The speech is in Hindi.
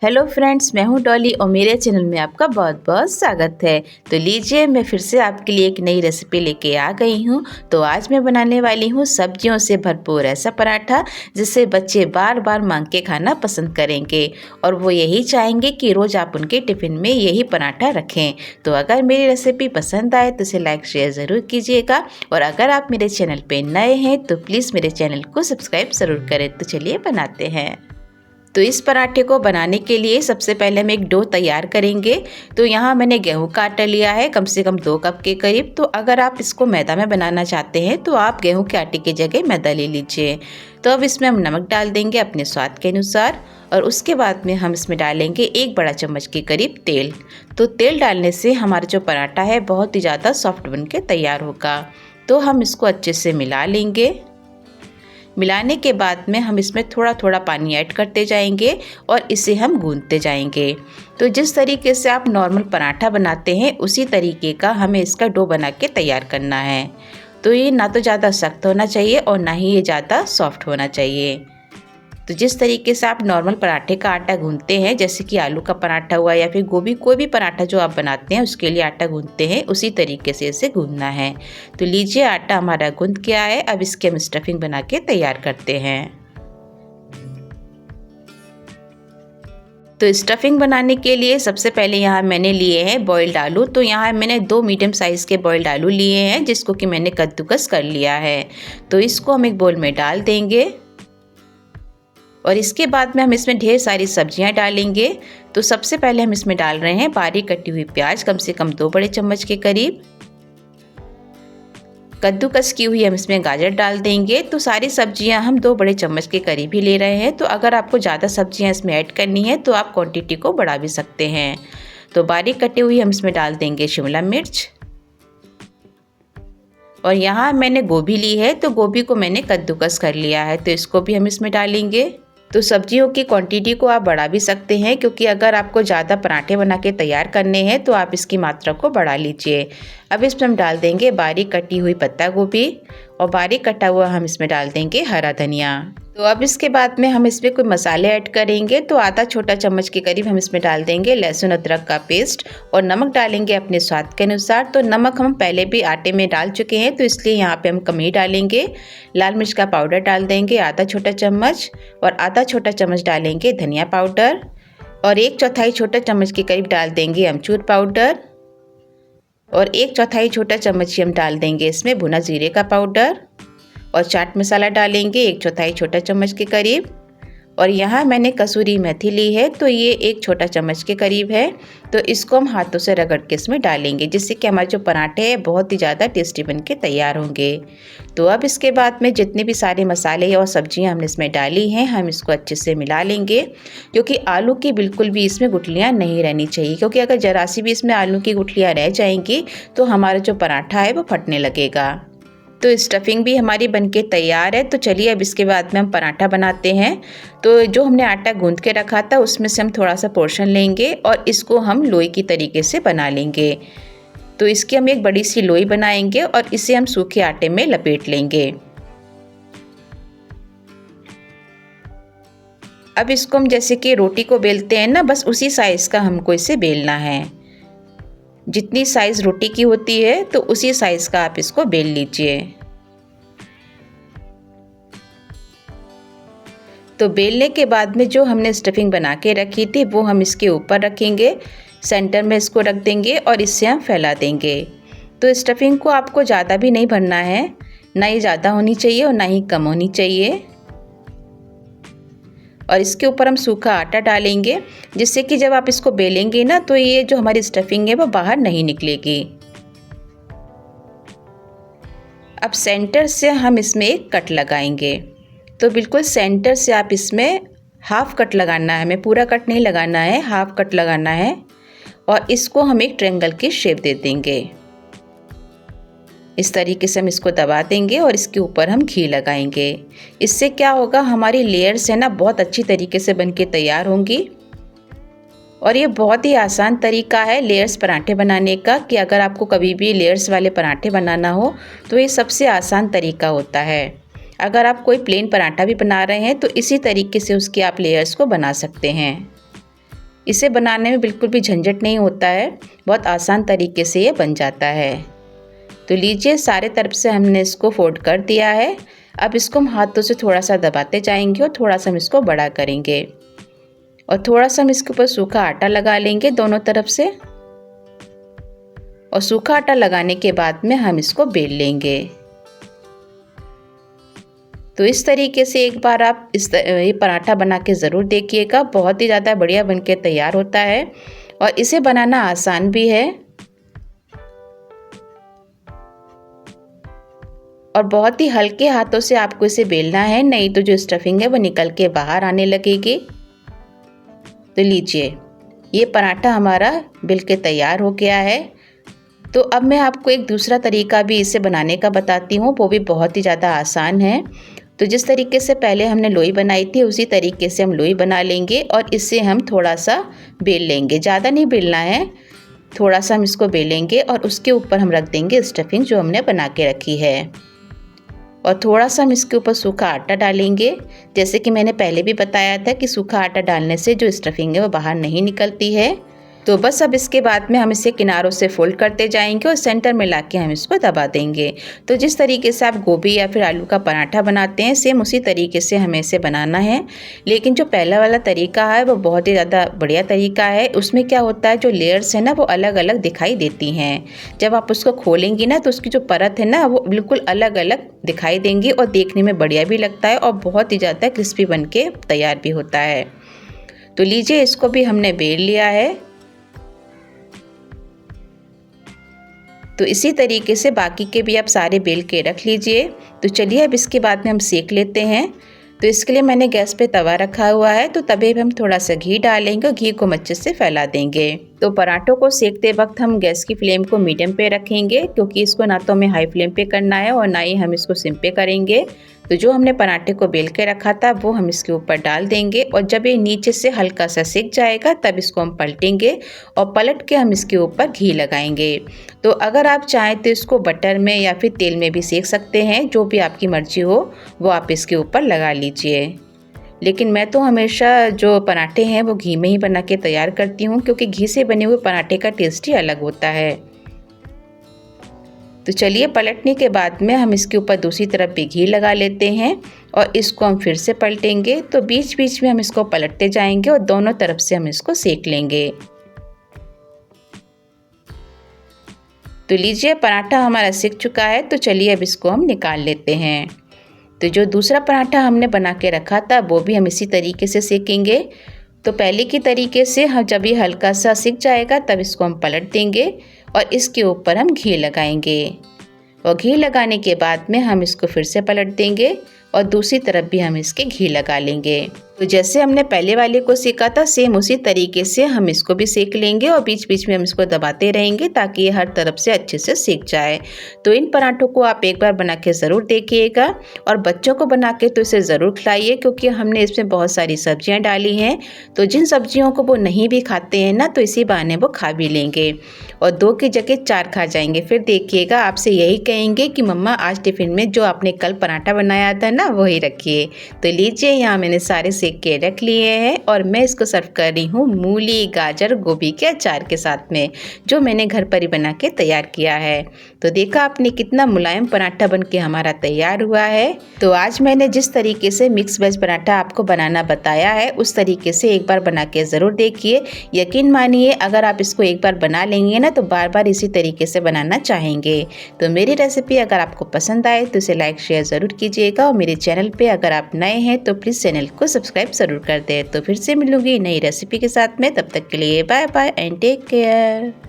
हेलो फ्रेंड्स, मैं हूं डॉली और मेरे चैनल में आपका बहुत बहुत स्वागत है। तो लीजिए, मैं फिर से आपके लिए एक नई रेसिपी लेके आ गई हूं। तो आज मैं बनाने वाली हूं सब्जियों से भरपूर ऐसा पराठा जिसे बच्चे बार बार मांग के खाना पसंद करेंगे और वो यही चाहेंगे कि रोज़ आप उनके टिफ़िन में यही पराठा रखें। तो अगर मेरी रेसिपी पसंद आए तो इसे लाइक शेयर ज़रूर कीजिएगा और अगर आप मेरे चैनल पर नए हैं तो प्लीज़ मेरे चैनल को सब्सक्राइब ज़रूर करें। तो चलिए बनाते हैं। तो इस पराठे को बनाने के लिए सबसे पहले हम एक डो तैयार करेंगे। तो यहाँ मैंने गेहूं का आटा लिया है कम से कम 2 कप के करीब। तो अगर आप इसको मैदा में बनाना चाहते हैं तो आप गेहूं के आटे की जगह मैदा ले लीजिए। तो अब इसमें हम नमक डाल देंगे अपने स्वाद के अनुसार और उसके बाद में हम इसमें डालेंगे 1 बड़ा चम्मच के करीब तेल। तो तेल डालने से हमारा जो पराठा है बहुत ही ज़्यादा सॉफ्ट बन के तैयार होगा। तो हम इसको अच्छे से मिला लेंगे। मिलाने के बाद में हम इसमें थोड़ा थोड़ा पानी ऐड करते जाएंगे और इसे हम गूंथते जाएंगे। तो जिस तरीके से आप नॉर्मल पराठा बनाते हैं उसी तरीके का हमें इसका डो बना के तैयार करना है। तो ये ना तो ज़्यादा सख्त होना चाहिए और ना ही ये ज़्यादा सॉफ्ट होना चाहिए। तो जिस तरीके से आप नॉर्मल पराठे का आटा गूंथते हैं, जैसे कि आलू का पराठा हुआ या फिर गोभी कोई भी पराठा जो आप बनाते हैं उसके लिए आटा गूंथते हैं, उसी तरीके से इसे गूंथना है। तो लीजिए, आटा हमारा गूंथ गया है। अब इसकी हम स्टफिंग बना के तैयार करते हैं। तो स्टफिंग बनाने के लिए सबसे पहले यहाँ मैंने लिए हैं बॉइल्ड आलू। तो यहाँ मैंने 2 मीडियम साइज़ के बॉइल्ड आलू लिए हैं जिसको कि मैंने कद्दूकस कर लिया है। तो इसको हम एक बोल में डाल देंगे और इसके बाद में हम इसमें ढेर सारी सब्जियां डालेंगे। तो सबसे पहले हम इसमें डाल रहे हैं बारीक कटी हुई प्याज कम से कम 2 बड़े चम्मच के करीब। कद्दूकस की हुई हम इसमें गाजर डाल देंगे। तो सारी सब्जियां हम 2 बड़े चम्मच के करीब ही ले रहे हैं। तो अगर आपको ज़्यादा सब्जियां इसमें ऐड करनी है तो आप क्वांटिटी को बढ़ा भी सकते हैं। तो बारीक कटी हुई हम इसमें डाल देंगे शिमला मिर्च और यहाँ मैंने गोभी ली है। तो गोभी को मैंने कद्दूकस कर लिया है, तो इसको भी हम इसमें डालेंगे। तो सब्जियों की क्वांटिटी को आप बढ़ा भी सकते हैं क्योंकि अगर आपको ज़्यादा पराठे बना के तैयार करने हैं तो आप इसकी मात्रा को बढ़ा लीजिए। अब इसमें हम डाल देंगे बारीक कटी हुई पत्ता गोभी और बारीक कटा हुआ हम इसमें डाल देंगे हरा धनिया। तो अब इसके बाद में हम इसमें कोई मसाले ऐड करेंगे। तो आधा छोटा चम्मच के करीब हम इसमें डाल देंगे लहसुन अदरक का पेस्ट और नमक डालेंगे अपने स्वाद के अनुसार। तो नमक हम पहले भी आटे में डाल चुके हैं तो इसलिए यहाँ पे हम कम ही डालेंगे। लाल मिर्च का पाउडर डाल देंगे आधा छोटा चम्मच और आधा छोटा चम्मच डालेंगे धनिया पाउडर और 1/4 छोटा चम्मच के करीब डाल देंगे अमचूर पाउडर और 1/4 छोटा चम्मच हम डाल देंगे इसमें भुना जीरे का पाउडर और चाट मसाला डालेंगे 1/4 छोटा चम्मच के करीब। और यहाँ मैंने कसूरी मेथी ली है तो ये 1 छोटा चम्मच के करीब है। तो इसको हम हाथों से रगड़ के इसमें डालेंगे जिससे कि हमारे जो पराठे हैं बहुत ही ज़्यादा टेस्टी बन के तैयार होंगे। तो अब इसके बाद में जितने भी सारे मसाले और सब्जियां हमने इसमें डाली हैं हम इसको अच्छे से मिला लेंगे क्योंकि आलू की बिल्कुल भी इसमें गुठलियाँ नहीं रहनी चाहिए, क्योंकि अगर जरा सी भी इसमें आलू की गुठलियाँ रह जाएंगी तो हमारा जो पराठा है वो फटने लगेगा। तो स्टफिंग भी हमारी बनके तैयार है। तो चलिए अब इसके बाद में हम पराठा बनाते हैं। तो जो हमने आटा गूंथ के रखा था उसमें से हम थोड़ा सा पोर्शन लेंगे और इसको हम लोई की तरीके से बना लेंगे। तो इसकी हम एक बड़ी सी लोई बनाएंगे और इसे हम सूखे आटे में लपेट लेंगे। अब इसको हम जैसे कि रोटी को बेलते हैं ना, बस उसी साइज़ का हमको इसे बेलना है। जितनी साइज़ रोटी की होती है तो उसी साइज़ का आप इसको बेल लीजिए। तो बेलने के बाद में जो हमने स्टफिंग बना के रखी थी वो हम इसके ऊपर रखेंगे, सेंटर में इसको रख देंगे और इससे हम फैला देंगे। तो स्टफिंग को आपको ज़्यादा भी नहीं भरना है, ना ही ज़्यादा होनी चाहिए और ना ही कम होनी चाहिए। और इसके ऊपर हम सूखा आटा डालेंगे जिससे कि जब आप इसको बेलेंगे ना तो ये जो हमारी स्टफिंग है वो बाहर नहीं निकलेगी। अब सेंटर से हम इसमें एक कट लगाएंगे। तो बिल्कुल सेंटर से आप इसमें हाफ कट लगाना है, हमें पूरा कट नहीं लगाना है, हाफ कट लगाना है और इसको हम एक ट्रायंगल की शेप दे देंगे। इस तरीके से हम इसको दबा देंगे और इसके ऊपर हम घी लगाएंगे। इससे क्या होगा, हमारी लेयर्स है ना बहुत अच्छी तरीके से बनके तैयार होंगी। और ये बहुत ही आसान तरीका है लेयर्स पराठे बनाने का कि अगर आपको कभी भी लेयर्स वाले पराठे बनाना हो तो ये सबसे आसान तरीका होता है। अगर आप कोई प्लेन पराठा भी बना रहे हैं तो इसी तरीके से उसके आप लेयर्स को बना सकते हैं। इसे बनाने में बिल्कुल भी झंझट नहीं होता है, बहुत आसान तरीके से ये बन जाता है। तो लीजिए सारे तरफ से हमने इसको फोल्ड कर दिया है। अब इसको हम हाथों से थोड़ा सा दबाते जाएंगे और थोड़ा सा हम इसको बड़ा करेंगे और थोड़ा सा हम इसके ऊपर सूखा आटा लगा लेंगे दोनों तरफ से। और सूखा आटा लगाने के बाद में हम इसको बेल लेंगे। तो इस तरीके से एक बार आप ये पराठा बना के ज़रूर देखिएगा, बहुत ही ज़्यादा बढ़िया बनके तैयार होता है और इसे बनाना आसान भी है और बहुत ही हल्के हाथों से आपको इसे बेलना है, नहीं तो जो स्टफिंग है वो निकल के बाहर आने लगेगी। तो लीजिए ये पराठा हमारा बिल के तैयार हो गया है। तो अब मैं आपको एक दूसरा तरीका भी इसे बनाने का बताती हूँ, वो भी बहुत ही ज़्यादा आसान है। तो जिस तरीके से पहले हमने लोई बनाई थी उसी तरीके से हम लोई बना लेंगे और इससे हम थोड़ा सा बेल लेंगे, ज़्यादा नहीं बेलना है, थोड़ा सा हम इसको बेलेंगे और उसके ऊपर हम रख देंगे स्टफिंग जो हमने बना के रखी है। और थोड़ा सा हम इसके ऊपर सूखा आटा डालेंगे। जैसे कि मैंने पहले भी बताया था कि सूखा आटा डालने से जो स्टफिंग है वो बाहर नहीं निकलती है। तो बस अब इसके बाद में हम इसे किनारों से फोल्ड करते जाएंगे और सेंटर में लाके हम इसको दबा देंगे। तो जिस तरीके से आप गोभी या फिर आलू का पराठा बनाते हैं सेम उसी तरीके से हमें इसे बनाना है। लेकिन जो पहला वाला तरीका है वो बहुत ही ज़्यादा बढ़िया तरीका है। उसमें क्या होता है, जो लेयर्स है ना वो अलग अलग दिखाई देती हैं। जब आप उसको खोलेंगी ना तो उसकी जो परत है ना वो बिल्कुल अलग अलग दिखाई देंगी और देखने में बढ़िया भी लगता है और बहुत ही ज़्यादा क्रिस्पी बन के तैयार भी होता है। तो लीजिए इसको भी हमने बेल लिया है। तो इसी तरीके से बाकी के भी आप सारे बेल के रख लीजिए। तो चलिए अब इसके बाद में हम सेक लेते हैं। तो इसके लिए मैंने गैस पे तवा रखा हुआ है, तो तवे पे हम थोड़ा सा घी डालेंगे और घी को अच्छे से फैला देंगे। तो पराठों को सेकते वक्त हम गैस की फ्लेम को मीडियम पे रखेंगे, क्योंकि इसको ना तो हमें हाई फ्लेम पे करना है और ना ही हम इसको सिम पे करेंगे। तो जो हमने पराठे को बेल के रखा था वो हम इसके ऊपर डाल देंगे और जब ये नीचे से हल्का सा सिक जाएगा तब इसको हम पलटेंगे और पलट के हम इसके ऊपर घी लगाएंगे। तो अगर आप चाहें तो इसको बटर में या फिर तेल में भी सेक सकते हैं, जो भी आपकी मर्जी हो वो आप इसके ऊपर लगा लीजिए। लेकिन मैं तो हमेशा जो पराठे हैं वो घी में ही बना के तैयार करती हूँ, क्योंकि घी से बने हुए पराठे का टेस्ट ही अलग होता है। तो चलिए पलटने के बाद में हम इसके ऊपर दूसरी तरफ भी घी लगा लेते हैं और इसको हम फिर से पलटेंगे। तो बीच बीच में हम इसको पलटते जाएंगे और दोनों तरफ से हम इसको सेक लेंगे। तो लीजिए पराठा हमारा सिक चुका है। तो चलिए अब इसको हम निकाल लेते हैं। तो जो दूसरा पराठा हमने बना के रखा था वो भी हम इसी तरीके से सेकेंगे। तो पहले की तरीके से हम जब ये हल्का सा सिक जाएगा तब इसको हम पलट देंगे और इसके ऊपर हम घी लगाएंगे और घी लगाने के बाद में हम इसको फिर से पलट देंगे और दूसरी तरफ भी हम इसके घी लगा लेंगे। तो जैसे हमने पहले वाले को सेका था सेम उसी तरीके से हम इसको भी सेक लेंगे और बीच बीच में हम इसको दबाते रहेंगे ताकि ये हर तरफ से अच्छे से सेक जाए। तो इन पराठों को आप एक बार बना के ज़रूर देखिएगा और बच्चों को बना के तो इसे ज़रूर खिलाइए, क्योंकि हमने इसमें बहुत सारी सब्जियां डाली हैं। तो जिन सब्जियों को वो नहीं भी खाते हैं ना तो इसी बहाने वो खा भी लेंगे और 2 की जगह 4 खा जाएंगे। फिर देखिएगा आपसे यही कहेंगे कि मम्मा आज टिफ़िन में जो आपने कल पराठा बनाया था ना वही रखिए। तो लीजिए यहाँ मैंने सारे सेक के रख लिए हैं और मैं इसको सर्व कर रही हूँ मूली, गाजर, गोभी के अचार के साथ में, जो मैंने घर पर ही बना के तैयार किया है। तो देखा आपने कितना मुलायम पराठा बन के हमारा तैयार हुआ है। तो आज मैंने जिस तरीके से मिक्स वेज पराठा आपको बनाना बताया है उस तरीके से एक बार बना के ज़रूर देखिए। यकीन मानिए अगर आप इसको एक बार बना लेंगे ना तो बार बार इसी तरीके से बनाना चाहेंगे। तो मेरी रेसिपी अगर आपको पसंद आए तो इसे लाइक शेयर ज़रूर कीजिएगा और मेरे चैनल पे अगर आप नए हैं तो प्लीज़ चैनल को सब्सक्राइब ज़रूर कर दें। तो फिर से मिलूंगी नई रेसिपी के साथ में, तब तक के लिए bye bye and take care.